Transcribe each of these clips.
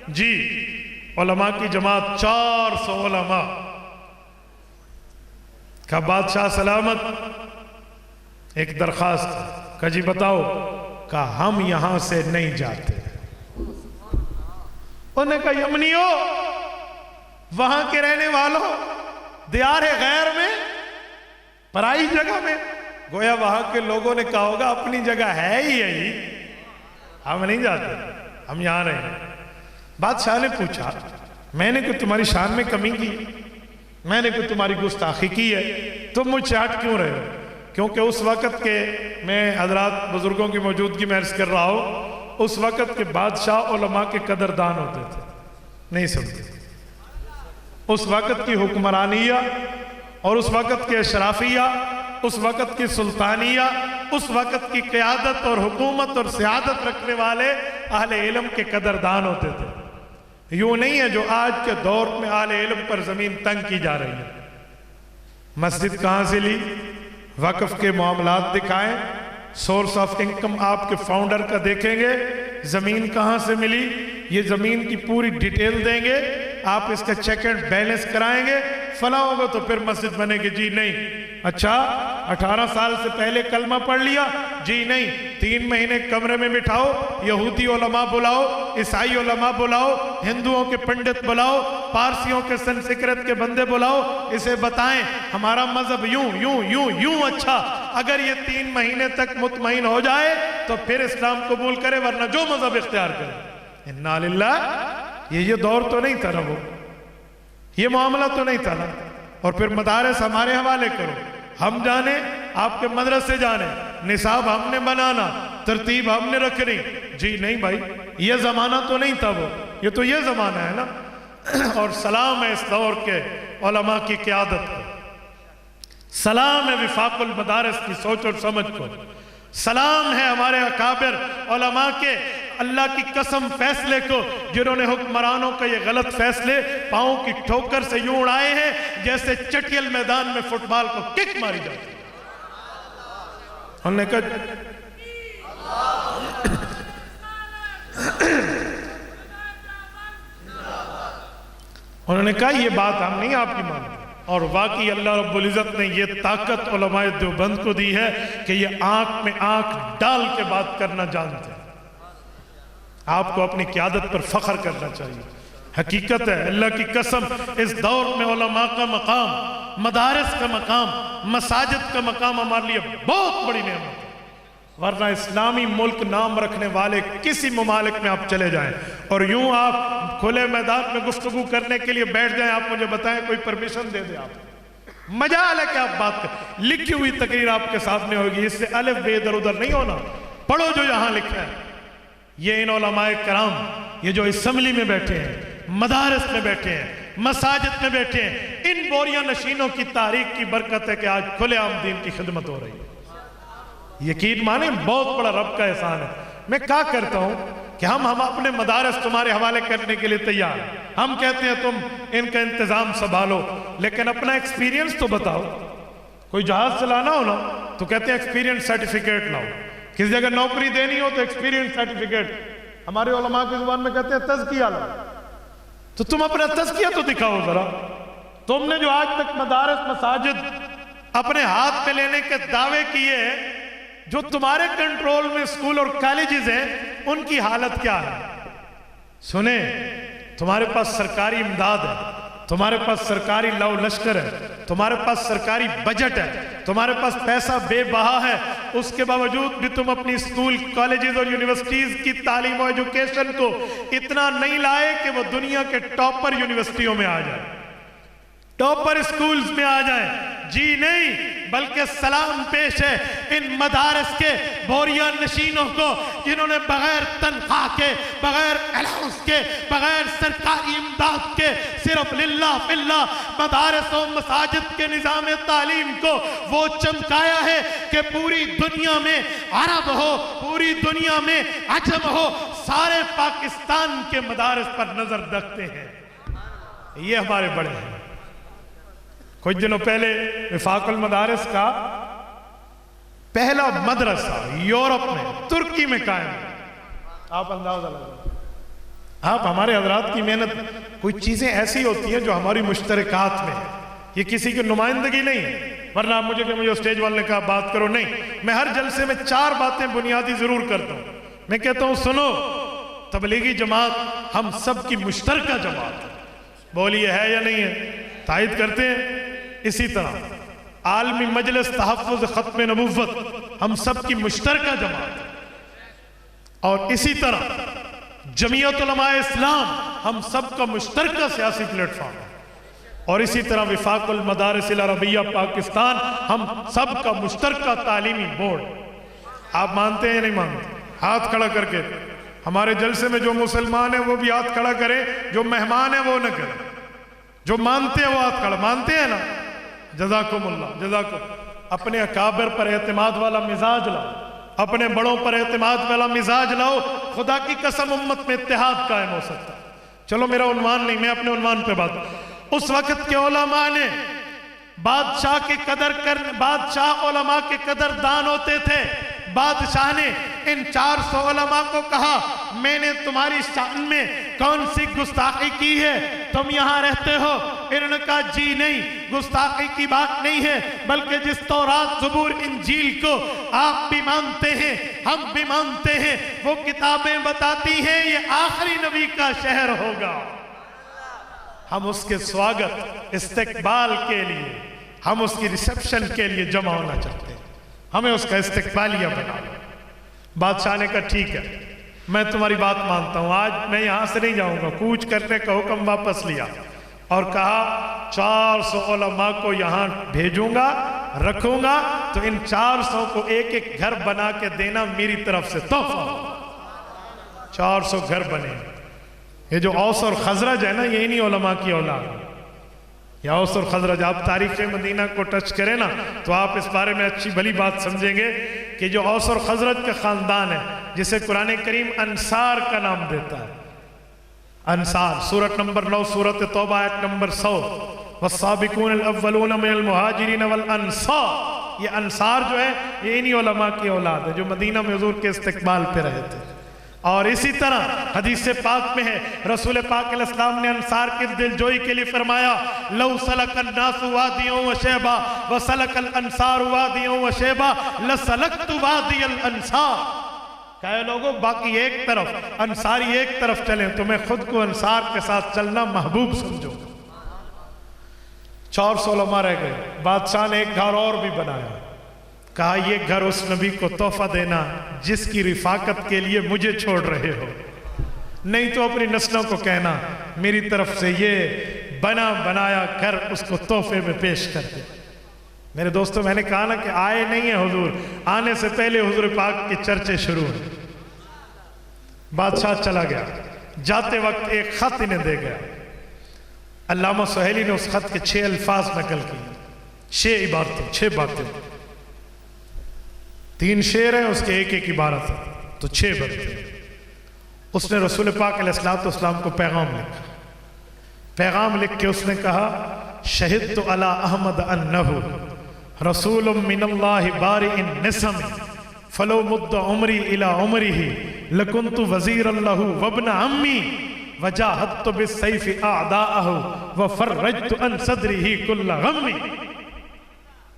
جی علماء کی جماعت 400 علماء کا بادشاہ سلامت ایک درخواست کہ جی بتاؤ کہ ہم یہاں سے نہیں جاتے. انہوں نے کہا یمنیوں وہاں کے رہنے والوں دیار غیر میں پرائی جگہ میں گویا وہاں کے لوگوں نے کہا ہوگا اپنی جگہ ہے ہی یہی ہم نہیں جاتے ہم یہاں رہے. بادشاہ نے پوچھا میں نے کوئی تمہاری شان میں کمی کی میں نے کوئی تمہاری گستاخی کی ہے تم مجھ سے ہٹ کیوں رہے ہو؟ کیونکہ اس وقت کے میں حضرات بزرگوں کی موجودگی میں عرض کر رہا ہوں اس وقت کے بادشاہ علماء کے قدردان ہوتے تھے نہیں سمجھتے. اس وقت کی حکمرانیہ اور اس وقت کے اشرافیہ اس وقت کی سلطانیہ اس وقت کی قیادت اور حکومت اور سیادت رکھنے والے اہل علم کے قدردان ہوتے تھے. یوں نہیں ہے جو آج کے دور میں اہل علم پر زمین تنگ کی جا رہی ہے. مسجد کہاں سے لی وقف کے معاملات دکھائیں سورس آف انکم آپ کے فاؤنڈر کا دیکھیں گے زمین کہاں سے ملی یہ زمین کی پوری ڈیٹیل دیں گے آپ اس کا چیک اینڈ بیلنس کرائیں گے فلاں ہوگا تو پھر مسجد بنے گی. جی نہیں. اچھا 18 سال سے پہلے کلمہ پڑھ لیا جی نہیں. 3 مہینے کمرے میں بٹھاؤ یہودی علماء بلاؤ عیسائی علماء بلاؤ ہندوؤں کے پنڈت بلاؤ پارسیوں کے سنسکرت کے بندے بلاؤ اسے بتائیں ہمارا مذہب یوں یوں یوں یوں. اچھا اگر یہ 3 مہینے تک مطمئن ہو جائے تو پھر اسلام قبول کرے ورنہ جو مذہب اختیار کرے. انا للہ. یہ دور تو نہیں تھا نا وہ یہ معاملہ تو نہیں تھا نا. اور پھر مدارس ہمارے حوالے کرو ہم جانے آپ کے مدرسے جانے نصاب ہم نے بنانا ترتیب ہم نے رکھنی. جی نہیں بھائی یہ زمانہ تو نہیں تھا وہ یہ تو یہ زمانہ ہے نا. اور سلام ہے اس دور کے علماء کی قیادت کو سلام ہے وفاق المدارس کی سوچ اور سمجھ کو سلام ہے ہمارے اکابر علماء کے اللہ کی قسم فیصلے کو جنہوں نے حکمرانوں کا یہ غلط فیصلے پاؤں کی ٹھوکر سے یوں اڑائے ہیں جیسے چٹیل میدان میں فٹ بال کو کک ماری جاتی. انہوں نے کہا انہوں نے کہا یہ بات ہم نہیں آپ کی مانتے. اور واقعی اللہ رب العزت نے یہ طاقت علماء دیوبند کو دی ہے کہ یہ آنکھ میں آنکھ ڈال کے بات کرنا جانتے ہیں. آپ کو اپنی قیادت پر فخر کرنا چاہیے. حقیقت ہے اللہ کی قسم اس دور میں علماء کا مقام مدارس کا مقام مساجد کا مقام ہمارے لیے بہت بڑی نعمت ہے. ورنہ اسلامی ملک نام رکھنے والے کسی ممالک میں آپ چلے جائیں اور یوں آپ کھلے میدان میں گفتگو کرنے کے لیے بیٹھ جائیں آپ مجھے بتائیں کوئی پرمیشن دے دے آپ مجال ہے کہ آپ بات کریں. لکھی ہوئی تقریر آپ کے سامنے ہوگی اس سے الف بے ادھر ادھر نہیں ہونا پڑھو جو یہاں لکھا ہے. یہ ان علماء کرام یہ جو اسمبلی میں بیٹھے ہیں مدارس میں بیٹھے ہیں مساجد میں بیٹھے ہیں ان بوریاں نشینوں کی تاریخ کی برکت ہے کہ آج کھلے عام دین کی خدمت ہو رہی ہے. یقین مانیں بہت بڑا رب کا احسان ہے. میں کہا کرتا ہوں کہ ہم اپنے مدارس تمہارے حوالے کرنے کے لیے تیار ہیں. ہم کہتے ہیں تم ان کا انتظام سنبھالو لیکن اپنا ایکسپیرینس تو بتاؤ. کوئی جہاز چلانا ہو نا تو کہتے ہیں ایکسپیرینس سرٹیفکیٹ لاؤ. کسی جگہ نوکری دینی ہو تو ایکسپیرینس سرٹیفکیٹ ہمارے علماء کی زبان میں کہتے ہیں تزکیہ لاؤ. تو تم اپنا تزکیہ تو دکھاؤ ذرا. تم نے جو آج تک مدارس مساجد اپنے ہاتھ میں لینے کے دعوے کیے ہیں جو تمہارے کنٹرول میں اسکول اور کالجز ہیں ان کی حالت کیا ہے؟ سنیں تمہارے پاس سرکاری امداد ہے تمہارے پاس سرکاری لو لشکر ہے تمہارے پاس سرکاری بجٹ ہے تمہارے پاس پیسہ بے بہا ہے اس کے باوجود بھی تم اپنی اسکول کالجز اور یونیورسٹیز کی تعلیم و ایجوکیشن کو اتنا نہیں لائے کہ وہ دنیا کے ٹاپر یونیورسٹیوں میں آ جائے ٹاپر اسکولز میں آ جائیں. جی نہیں بلکہ سلام پیش ہے ان مدارس کے بوریا نشینوں کو جنہوں نے بغیر تنخواہ کے بغیر الاؤنس کے بغیر سرکاری امداد کے صرف للہ فی اللہ مدارس و مساجد کے نظام تعلیم کو وہ چمکایا ہے کہ پوری دنیا میں عرب ہو پوری دنیا میں عجم ہو سارے پاکستان کے مدارس پر نظر رکھتے ہیں. یہ ہمارے بڑے ہیں. کچھ دنوں پہلے وفاق المدارس کا پہلا مدرسہ یورپ میں ترکی میں قائم ہے. آپ اندازہ لگائیں آپ ہمارے حضرات کی محنت، کوئی چیزیں ایسی ہوتی ہیں جو ہماری مشترکات میں ہے، یہ کسی کی نمائندگی نہیں ہے، ورنہ آپ مجھے کہ مجھے اسٹیج والے نے کہا بات کرو، نہیں، میں ہر جلسے میں 4 باتیں بنیادی ضرور کرتا ہوں۔ میں کہتا ہوں سنو، تبلیغی جماعت ہم سب کی مشترکہ جماعت ہے، بولیے ہے یا نہیں ہے؟ تائید کرتے ہیں؟ اسی طرح عالمی مجلس تحفظ ختم نبوت ہم سب کی مشترکہ جماعت ہے، اور اسی طرح جمعیت علماء اسلام ہم سب کا مشترکہ سیاسی پلیٹ فارم ہے، اور اسی طرح وفاق المدارس العربیہ پاکستان ہم سب کا مشترکہ تعلیمی بورڈ۔ آپ مانتے ہیں یا نہیں مانتے؟ ہاتھ کھڑا کر کے، ہمارے جلسے میں جو مسلمان ہیں وہ بھی ہاتھ کھڑا کریں، جو مہمان ہیں وہ نہ کریں، جو مانتے ہیں وہ ہاتھ کھڑا، مانتے ہیں نا؟ جزاکم اللہ، جزاکم۔ اپنے اکابر پر اعتماد والا مزاج لاؤ، اپنے بڑوں پر اعتماد والا مزاج لاؤ، خدا کی قسم امت میں اتحاد قائم ہو سکتا ہے۔ چلو میرا عنوان نہیں، میں اپنے عنوان پہ بات۔ اس وقت کے علماء نے بادشاہ کی قدر کرنے، بادشاہ علماء کے قدر دان ہوتے تھے۔ بادشاہ نے ان 400 علماء کو کہا میں نے تمہاری شان میں کون سی گستاخی کی ہے، تم یہاں رہتے ہو؟ انہوں نے کہا جی نہیں، گستاخی کی بات نہیں ہے، بلکہ جس تورات زبور انجیل کو آپ بھی مانتے ہیں ہم بھی مانتے ہیں، وہ کتابیں بتاتی ہیں یہ آخری نبی کا شہر ہوگا۔ ہم اس کے سواگت، استقبال کے لیے، ہم اس کی ریسپشن کے لیے جمع ہونا چاہتے ہیں، ہمیں اس کا استقبالیہ بنا۔ بادشاہ نے کہا ٹھیک ہے، میں تمہاری بات مانتا ہوں، آج میں یہاں سے نہیں جاؤں گا۔ کوچ کرنے کا حکم واپس لیا اور کہا 400 علماء کو یہاں بھیجوں گا، رکھوں گا، تو ان 400 کو ایک ایک گھر بنا کے دینا میری طرف سے تحفہ۔ 400 گھر بنے۔ یہ جو اوس اور خزرج ہے نا، یہ انہی علماء کی اولاد ہے۔ یا اوس اور خزرج، آپ تاریخ مدینہ کو ٹچ کریں نا تو آپ اس بارے میں اچھی بھلی بات سمجھیں گے کہ جو اوس اور خزرج کا خاندان ہے، جسے قرآن کریم انصار کا نام دیتا ہے، انصار، سورت نمبر 9 سورت توبہ آیت نمبر 100، والسابقون الاولون من المہاجرین والانصار، یہ انصار جو ہے یہ انہی علماء کی اولاد ہے جو مدینہ میں حضور کے استقبال پہ رہے تھے۔ اور اسی طرح حدیث پاک میں ہے، رسول پاک علیہ السلام نے انصار کی دلجوئی کے لیے فرمایا لو سلک الناس وادیوں وشیبا وسلک الانصار وادیوں وشیبا لسلکت وادی الانصار۔ کہے لوگوں باقی ایک طرف، انصاری ایک طرف چلیں تو میں خود کو انصار کے ساتھ چلنا محبوب سمجھوں۔ 400 علماء رہ گئے۔ بادشاہ نے ایک گھر اور بھی بنایا، کہا یہ گھر اس نبی کو تحفہ دینا جس کی رفاقت کے لیے مجھے چھوڑ رہے ہو، نہیں تو اپنی نسلوں کو کہنا میری طرف سے یہ بنا بنایا گھر اس کو تحفے میں پیش کر دے۔ میرے دوستوں، میں نے کہا نا کہ آئے نہیں ہیں حضور، آنے سے پہلے حضور پاک کی چرچے شروع ہیں۔ بادشاہ چلا گیا، جاتے وقت ایک خط انہیں دے گیا۔ علامہ سہیلی نے اس خط کے 6 الفاظ نقل کیے، 6 عبارتیں، 6 باتیں، 3 شعر ہیں، اس کے ایک ایک عبارت ہے تو 6 باتیں۔ اس نے رسول پاک علیہ السلام کو پیغام لکھا۔ پیغام لکھ کے اس نے کہا شہدت علی احمد انہو رسول من اللہ بارئ النسم فلو مد عمری الی عمرہ لکنت وزیر اللہ وابن عمی وجاہدت بالسیف اعداءہ وفرجت عن صدرہ کل غمی۔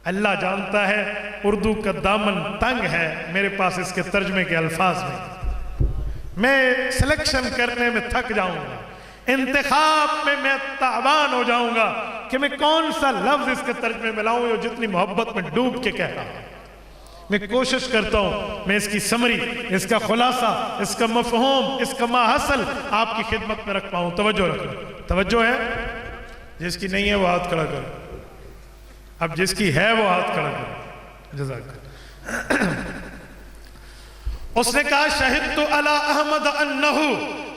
اللہ جانتا ہے اردو کا دامن تنگ ہے، میرے پاس اس کے ترجمے کے الفاظ میں سلیکشن کرنے میں تھک جاؤں گا، انتخاب میں تعبان ہو جاؤں گا کہ میں کون سا لفظ اس کے ترجمے میں لاؤں، جو جتنی محبت میں ڈوب کے کہہ رہا ہوں۔ میں کوشش کرتا ہوں میں اس کی سمری، اس کا خلاصہ، اس کا مفہوم، اس کا ماحصل آپ کی خدمت میں رکھ پاؤں۔ توجہ رکھو، توجہ ہے؟ جس کی نہیں ہے وہ ہاتھ کھڑا کرو، اب جس کی ہے وہ ہاتھ کھڑا کرو۔ جزاک۔ اس نے کہا شہدت علی احمد انہو،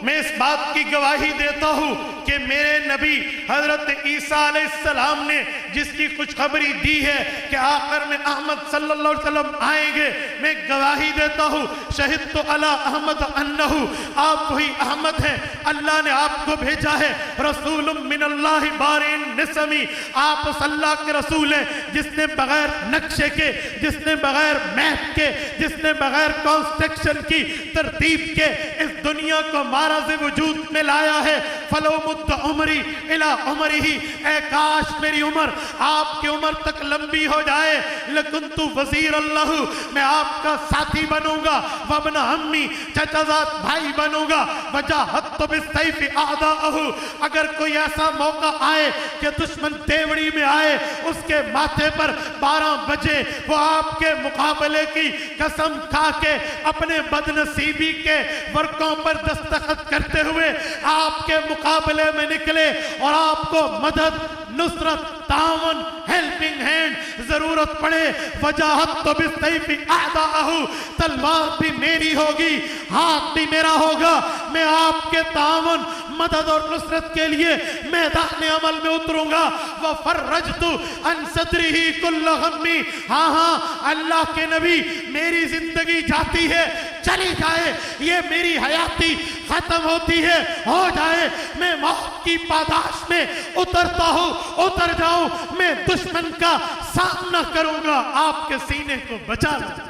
میں اس بات کی گواہی دیتا ہوں کہ میرے نبی حضرت عیسیٰ علیہ السلام نے جس کی خوشخبری دی ہے کہ آخر میں احمد صلی اللہ علیہ وسلم آئیں گے، میں گواہی دیتا ہوں شہدت علی احمد انہو، آپ وہی احمد ہیں، اللہ نے آپ کو بھیجا ہے، رسول من اللہ بارئ النسم، آپ اس اللہ کے رسول ہیں جس نے بغیر نقشے کے، جس نے بغیر میپ کے، جس نے بغیر کانسٹرکشن کی ترتیب کے اس دنیا کو مال دوبارہ سے وجود میں لایا ہے. فلو مد عمری الی عمرہ، اے کاش میری عمر آپ کی عمر تک لمبی ہو جائے. لکنت وزیر اللہ، میں آپ کا ساتھی بنوں گا. وابن عمی، چچا زاد بھائی بنوں گا. وجاہدت بالسیف اعداءہ، اگر کوئی ایسا موقع آئے کہ دشمن دیوڑی میں آئے، اس کے ماتھے پر 12 بجے وہ آپ کے مقابلے کی قسم کھا کے اپنے بد نصیبی کے ورقوں پر دستخط کرتے ہوئے آپ کے مقابلے میں نکلے اور آپ کو مدد، نصرت، تعاون، ہیلپنگ ہینڈ ضرورت پڑے. وجاہدت بالسیف اعداءہ، تلوار بھی میری ہوگی، ہاتھ بھی میرا ہوگا. میں آپ کے تعاون، مدد اور نصرت کے لیے میدان عمل میں اتروں گا. وفرجت عن صدرہ کل غمی، ہاں ہاں اللہ کے نبی، میری زندگی جاتی ہے چلی جائے، یہ میری حیاتی ختم ہوتی ہے ہو جائے، میں موت کی پاداش میں اترتا ہوں، اتر جاؤں، میں دشمن کا سامنا کروں گا، آپ کے سینے کو بچا لوں.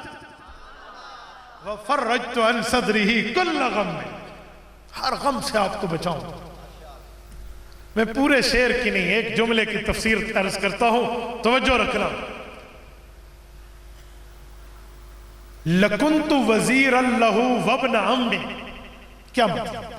وفرجت عن صدرہ کل غم، ہر غم سے آپ کو بچاؤں. میں پورے شعر کی نہیں ایک جملے کی تفسیر عرض کرتا ہوں، توجہ رکھنا. لکنت وزیرا لہ وابن عمی، کیا مطلب؟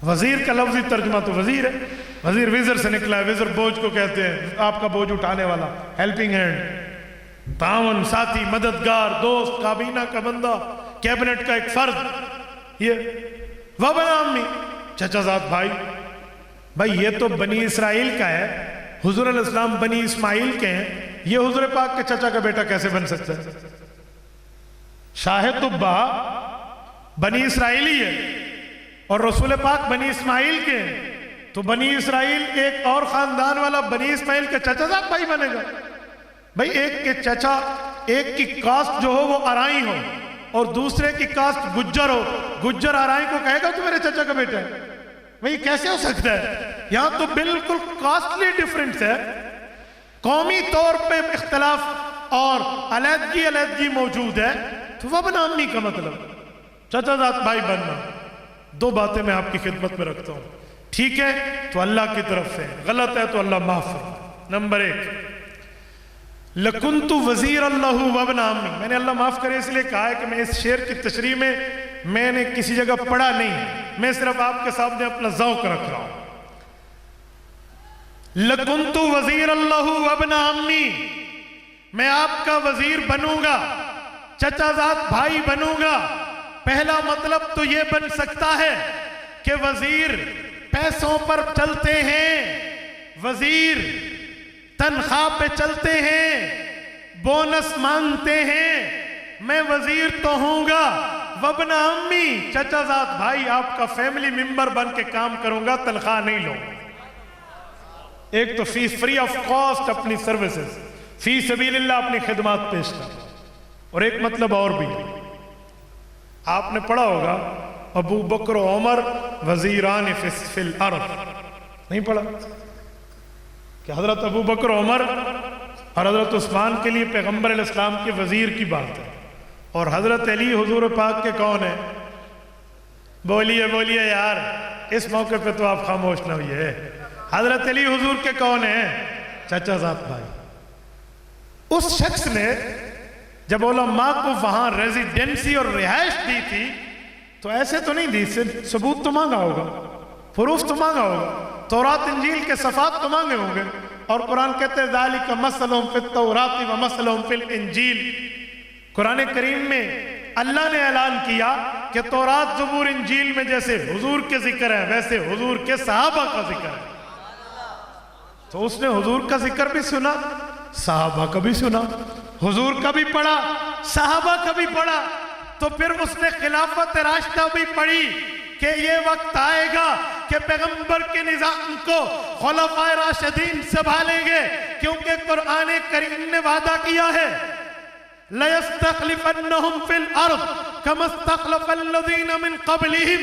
وزیر کا لفظی ترجمہ تو وزیر ہے، وزیر وزر سے نکلا ہے. وزر بوجھ کو کہتے ہیں، آپ کا بوجھ اٹھانے والا، ہیلپنگ ہینڈ، تعاون، ساتھی، مددگار، دوست، کابینہ کا بندہ، کیبنٹ کا ایک فرد. یہ وابن عمی، چچا زاد بھائی. بھائی یہ تو بنی اسرائیل کا ہے، حضور علیہ السلام بنی اسماعیل کے ہیں، یہ حضور پاک کے چچا کا بیٹا کیسے بن سکتا ہے؟ شاہ طبا بنی اسرائیلی ہے اور رسول پاک بنی اسماعیل کے ہیں، تو بنی اسرائیل ایک اور خاندان والا بنی اسماعیل کا چچا زاد بھائی بنے گا؟ بھئی ایک کے چچا، ایک کی کاسٹ جو ہو وہ آرائی ہو اور دوسرے کی کاسٹ گجر ہو، گجر آرائی کو کہے گا تو میرے چچا کا بیٹا ہے؟ بھئی کیسے ہو سکتا ہے؟ یہاں تو بالکل کاسٹلی ڈیفرنس ہے، قومی طور پہ اختلاف اور علیحدگی موجود ہے. تو وابن عمی کا مطلب چچا زاد بھائی بننا. دو باتیں میں آپ کی خدمت میں رکھتا ہوں، ٹھیک ہے تو اللہ کی طرف سے، غلط ہے تو اللہ معاف کرے. نمبر 1، لکنت وزیر اللہ وابن عمی، میں نے اللہ معاف کرے اس لیے کہا ہے کہ میں اس شعر کی تشریح میں نے کسی جگہ پڑھا نہیں، میں صرف آپ کے سامنے اپنا ذوق رکھ رہا ہوں. لکنت وزیر اللہ وابن عمی، میں آپ کا وزیر بنوں گا، چچا زاد بھائی بنوں گا. پہلا مطلب تو یہ بن سکتا ہے کہ وزیر پیسوں پر چلتے ہیں، وزیر تنخواہ پہ چلتے ہیں، بونس مانگتے ہیں. میں وزیر تو ہوں گا، وابن عمی، چچا زاد بھائی آپ کا فیملی ممبر بن کے کام کروں گا، تنخواہ نہیں لوں. ایک تو فری آف کاسٹ اپنی سروسز، فی سبیل اللہ اپنی خدمات پیش کر. اور ایک مطلب اور بھی آپ نے پڑھا ہوگا، ابو بکر و عمر وزیران فی الارض، نہیں پڑھا کہ حضرت ابو بکر و عمر اور حضرت عثمان کے لیے پیغمبر علیہ السلام کے وزیر کی بات ہے، اور حضرت علی حضور پاک کے کون ہیں؟ بولیے بولیے یار، اس موقع پہ تو آپ خاموش نہ ہوئیے. حضرت علی حضور کے کون ہیں؟ چچا زاد بھائی. اس شخص نے جب علماء کو وہاں ریزیڈنسی اور رہائش دی تھی تو ایسے تو نہیں دی، ثبوت تو مانگا ہوگا، پروف تو مانگا ہوگا، تورات انجیل کے صفات تو مانگے ہوں گے. اور قرآن کہتے ہیں ذالک مثلہم فی التوراۃ و مثلہم فی الانجیل. قرآن کریم میں اللہ نے اعلان کیا کہ تورات زبور انجیل میں جیسے حضور کے ذکر ہے ویسے حضور کے صحابہ کا ذکر ہے. تو اس نے حضور کا ذکر بھی سنا، صحابہ کا بھی سنا، حضور کا بھی پڑھا، صحابہ کا بھی پڑھا. تو پھر اس نے خلافت راشدہ بھی پڑھی کہ یہ وقت آئے گا کہ پیغمبر کے نظام کو خلفائے راشدین سنبھالیں گے، کیونکہ قرآن کریم نے وعدہ کیا ہے لَيَسْتَخْلِفَنَّهُمْ فِي الْأَرْضِ كَمَا اسْتَخْلَفَ الَّذِينَ مِنْ قَبْلِهِمْ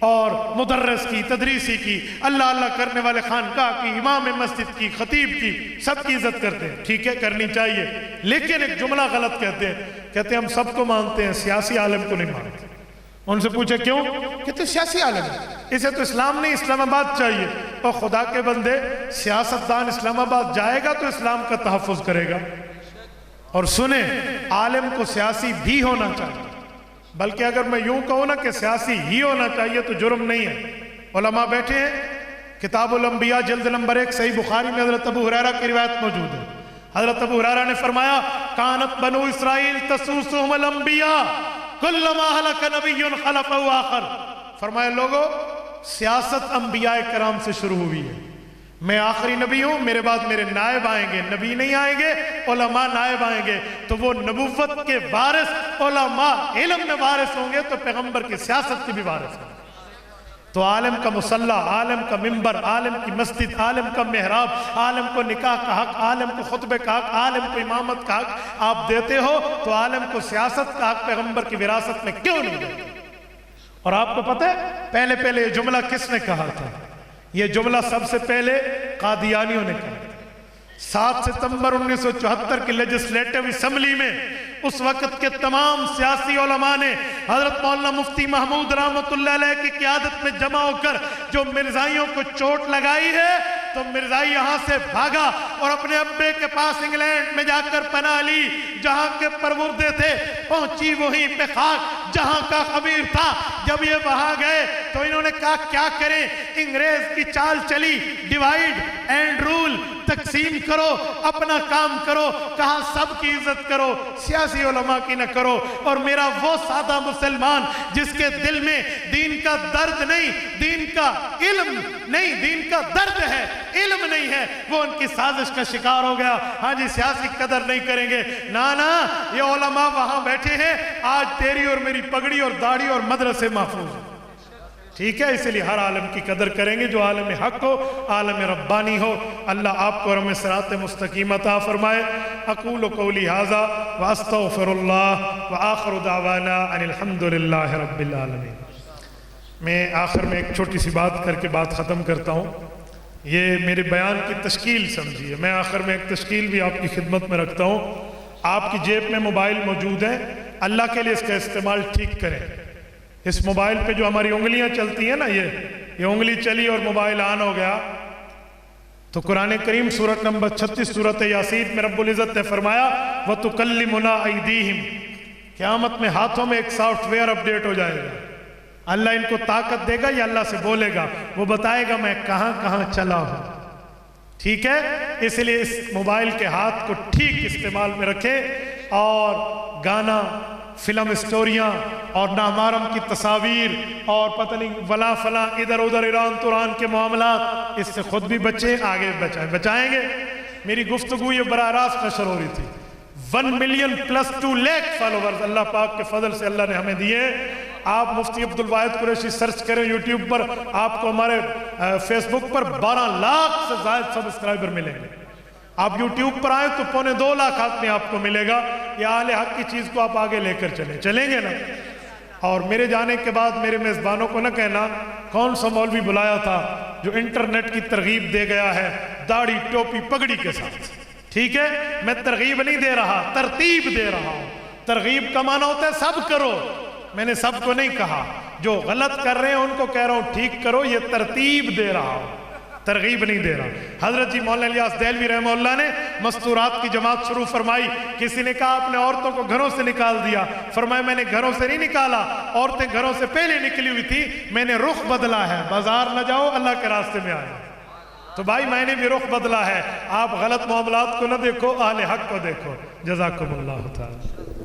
اور مدرس کی، تدریسی کی، اللہ اللہ کرنے والے خانقاہ کی، امام مسجد کی، خطیب کی، سب کی عزت کرتے ہیں، ٹھیک ہے کرنی چاہیے، لیکن ایک جملہ غلط کہتے ہیں ہم سب کو مانتے ہیں، سیاسی عالم کو نہیں مانتے۔ ان سے پوچھے کیوں؟ کہتے ہیں سیاسی عالم ہے، اسے تو اسلام نہیں اسلام آباد چاہیے۔ اور خدا کے بندے، سیاستدان اسلام آباد جائے گا تو اسلام کا تحفظ کرے گا۔ اور سنیں، عالم کو سیاسی بھی ہونا چاہیے، بلکہ اگر میں یوں کہوں نا کہ سیاسی ہی ہونا چاہیے تو جرم نہیں ہے۔ علماء بیٹھے ہیں، کتاب الانبیاء جلد نمبر 1 صحیح بخاری میں حضرت ابو ہریرہ کی روایت موجود ہے۔ حضرت ابو ہریرہ نے فرمایا کانت بنو اسرائیل تسوسهم الانبیاء کلما ہلک نبی خلفہ آخر۔ فرمایا لوگو، سیاست انبیاء کرام سے شروع ہوئی ہے، میں آخری نبی ہوں، میرے بعد میرے نائب آئیں گے، نبی نہیں آئیں گے، علماء نائب آئیں گے، تو وہ نبوت کے وارث علماء علم میں وارث ہوں گے تو پیغمبر کی سیاست کی بھی وارث ہوں گے۔ تو عالم کا مصلح، عالم کا منبر، عالم کی مسجد، عالم کا محراب، عالم کو نکاح کا حق، عالم کو خطبے کا حق، عالم کو امامت کا حق آپ دیتے ہو، تو عالم کو سیاست کا حق پیغمبر کی وراثت میں کیوں نہیں دیتے؟ اور آپ کو پتہ ہے پہلے یہ جملہ کس نے کہا تھا؟ یہ جملہ سب سے پہلے قادیانیوں نے کہا تھا۔ 7 ستمبر 1974 کی لیجسلیٹو اسمبلی میں اس وقت کے تمام سیاسی علماء نے حضرت مولانا مفتی محمود رحمت اللہ علیہ کی قیادت میں جمع ہو کر جو مرزائیوں کو چوٹ لگائی ہے، تو مرزائی یہاں سے بھاگا اور اپنے ابے کے پاس انگلینڈ میں جا کر پناہ لی، جہاں کے پروردے تھے، پہنچی وہیں پہ خاک جہاں کا خبیر تھا۔ جب یہ وہاں گئے تو انہوں نے کہا کیا کریں، انگریز کی چال چلی، ڈیوائیڈ اینڈ رول، تقسیم کرو، اپنا کام کرو، کہا سب کی عزت کرو، سیاسی علماء کی نہ کرو۔ اور میرا وہ سادہ مسلمان جس کے دل میں دین کا درد نہیں، دین کا علم نہیں، دین کا درد ہے، علم نہیں ہے، وہ ان کی سازش کا شکار ہو گیا۔ ہاں جی سیاسی قدر نہیں کریں گے، نا یہ علماء وہاں بیٹھے ہیں، آج تیری اور میری پگڑی اور داڑھی اور مدرسے محفوظ ہیں، ٹھیک ہے؟ اس لیے ہر عالم کی قدر کریں گے جو عالم حق ہو، عالم ربانی ہو۔ اللہ آپ کو ہمیں صراط مستقیم عطا فرمائے۔ اقول قولی ھذا واستغفر اللہ وآخر دعوانا ان الحمد للہ رب العالمین۔ میں آخر میں ایک چھوٹی سی بات کر کے بات ختم کرتا ہوں، یہ میرے بیان کی تشکیل سمجھیے۔ میں آخر میں ایک تشکیل بھی آپ کی خدمت میں رکھتا ہوں۔ آپ کی جیب میں موبائل موجود ہے، اللہ کے لیے اس کا استعمال ٹھیک کریں۔ اس موبائل پہ جو ہماری انگلیاں چلتی ہیں نا، یہ انگلی چلی اور موبائل آن ہو گیا، تو قرآن کریم سورت نمبر 36 سورت یاسین میں رب العزت نے فرمایا وَتُكَلِّمُنَا أَيْدِيهِمْ، قیامت میں ہاتھوں میں ایک سافٹ ویئر اپ ڈیٹ ہو جائے گا، اللہ ان کو طاقت دے گا، یہ اللہ سے بولے گا، وہ بتائے گا میں کہاں کہاں چلا ہوں، ٹھیک ہے؟ اس لیے اس موبائل کے ہاتھ کو ٹھیک استعمال میں رکھیں، اور گانا، فلم اسٹوریاں اور نامحرم کی تصاویر اور پتہ نہیں ولا فلاں ادھر ادھر ایران توران کے معاملات، اس سے خود بھی بچیں، آگے بچائیں گے۔ میری گفتگو یہ براہ راست نشر ہو رہی تھی، 1 ملین پلس 2 لاکھ فالوورز اللہ پاک کے فضل سے اللہ نے ہمیں دیے۔ آپ مفتی عبدالواحد قریشی سرچ کریں یوٹیوب پر، آپ کو ہمارے فیس بک پر 12 لاکھ سے زائد سبسکرائبر ملیں گے۔ آپ یوٹیوب پر آئیں تو 2.25 لاکھ آدمی آپ کو ملے گا۔ یہ اہل حق کی چیز کو آپ آگے لے کر چلیں گے نا؟ اور میرے جانے کے بعد میرے میزبانوں کو نہ کہنا کون سا مولوی بلایا تھا جو انٹرنیٹ کی ترغیب دے گیا ہے داڑھی ٹوپی پگڑی کے ساتھ، ٹھیک ہے؟ میں ترغیب نہیں دے رہا، ترتیب دے رہا ہوں۔ ترغیب کا معنی ہوتا ہے سب کرو، میں نے سب کو نہیں کہا، جو غلط کر رہے ہیں ان کو کہہ رہا ہوں ٹھیک کرو، یہ ترتیب دے رہا ہوں، ترغیب نہیں دے رہا۔ حضرت جی مولانا الیاس دہلوی رحمہ اللہ نے مستورات کی جماعت شروع فرمائی۔ کسی نے کہا آپ نے عورتوں کو گھروں سے نکال دیا، فرمایا میں نے گھروں سے نہیں نکالا، عورتیں گھروں سے پہلے نکلی ہوئی تھی، میں نے رخ بدلا ہے، بازار نہ جاؤ اللہ کے راستے میں آئے۔ تو بھائی میں نے بھی رخ بدلا ہے، آپ غلط معاملات کو نہ دیکھو، اہل حق کو دیکھو۔ جزاکم اللہ تعالی۔